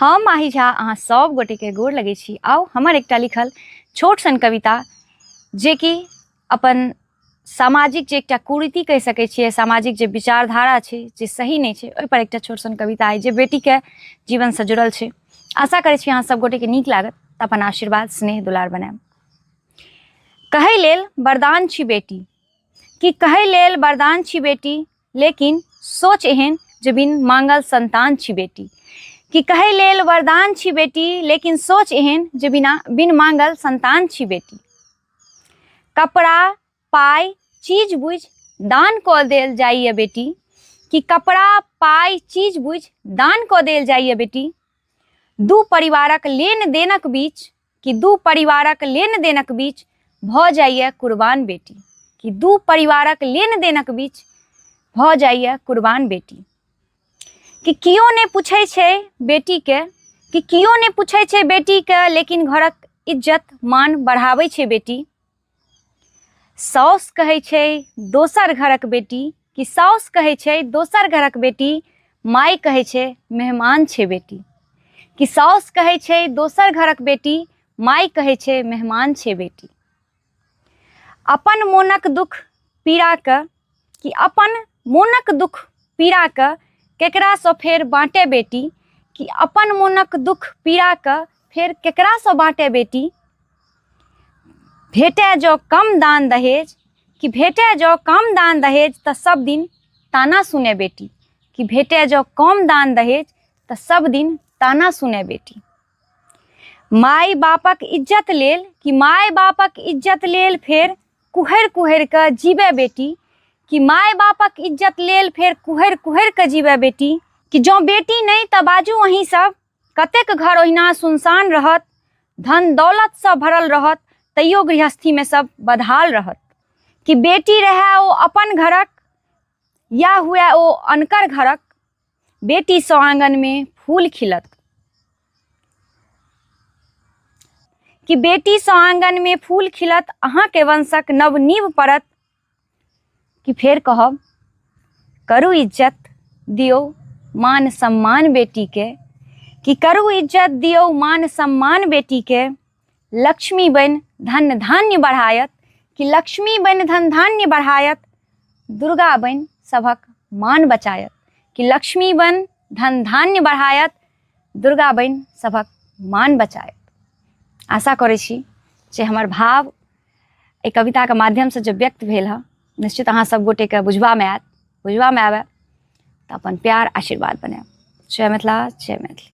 हम माही झा अहाँ सब गोटे के गोर लगे छी। आउ हमर एकटा लिखल छोट सन कविता जे कि अपन सामाजिक जे एकटा कुरीति कह सकै छियै, सामाजिक जे विचारधारा छै जे सही नहीं छै, ओहि पर एकटा छोट सन कविता है जे बेटी के जीवन से जुड़ल छै। आशा करै छी अहाँ सब गोटे के नीक लागत, अपन आशीर्वाद स्नेह दुलार बनाएब। कहै लेल वरदान छी बेटी कि कहै लेल वरदान छी बेटी, लेकिन सोच एहन जे बिन मांगल संतान छी बेटी। कि कहै लेल वरदान छी बेटी, लेकिन सोच एहन जे बिन मांगल संतान छी बेटी। कपड़ा पाई चीज बुझ दान कऽ देल जाइए बेटी। कि कपड़ा पाई चीज बुझ दान कऽ देल जाइए बेटी। दू परिवारक लेन देनक बीच कि दू परिवारक लेन देनक बीच भऽ जाइए कुर्बान बेटी। कि दू परिवारक लेन देनक बीच भऽ जाइए कुर्बान बेटी। कि कियो ने पूछे छै बेटी के, कि कियो ने पूछे छै बेटी के, लेकिन घरक इज्जत मान बढ़ाबै छै बेटी। साउस कहै छै दोसर घरक बेटी, कि साउस कहै छै दोसर घरक बेटी, माय कहै छै मेहमान छै बेटी। कि साउस कहै छै दोसर घरक बेटी, माय कहै छै मेहमान छै बेटी। अपन मोनक दुख पीड़ा के, कि अपन मोनक दुख पीड़ा के केकरा सँ फेर बाँटे बेटी। कि अपन मोनक दुख पीड़ा के फेर केकरा सँ बाँटे बेटी। भेटे जो कम दान दहेज, कि भेटे जो कम दान दहेज तऽ सब दिन ताना सुने बेटी। कि भेटे जो कम दान दहेज तऽ सब दिन ताना सुने बेटी। माय बापक इज्जत लेल, कि माय बापक इज्जत लेल फेर कुहर कुहर के जीवे बेटी। कि माय बापक इज्जत लेल फेर कुहर कुहर के जीवे बेटी। कि जो बेटी नहीं तऽ बाजू अहीं सब, कतेक घर ओहिना सुनसान रहत। धन दौलत सँ भरल रहत, तैयो गृहस्थी में सब बदहाल रहत। कि बेटी रहे ओ अपन घरक, या हुए ओ अनकर घरक, बेटी सँ आंगन में फूल खिलत। कि बेटी सँ आंगन में फूल खिलत, अहाँ के वंशक नव नींव पड़त। कि फेर कहब करू इज्जत दियो मान सम्मान बेटी के। कि करू इज्जत दियो मान सम्मान बेटी के। लक्ष्मी बन धन धान्य बढ़ायत, कि लक्ष्मी बन धन धान्य बढ़ायत, दुर्गा बन सभक मान बचायत। कि लक्ष्मी बन धन धान्य बढ़ायत, दुर्गा बन सभक मान बचायत। आशा करै छी जे हमर भाव एहि कविता के माध्यम से जो व्यक्त भेल है, निश्चित अहाँ सब गोटे के बुझबा में आबे तऽ अपन प्यार आशीर्वाद बनाएब। जय मिथिला, जय मैथिली।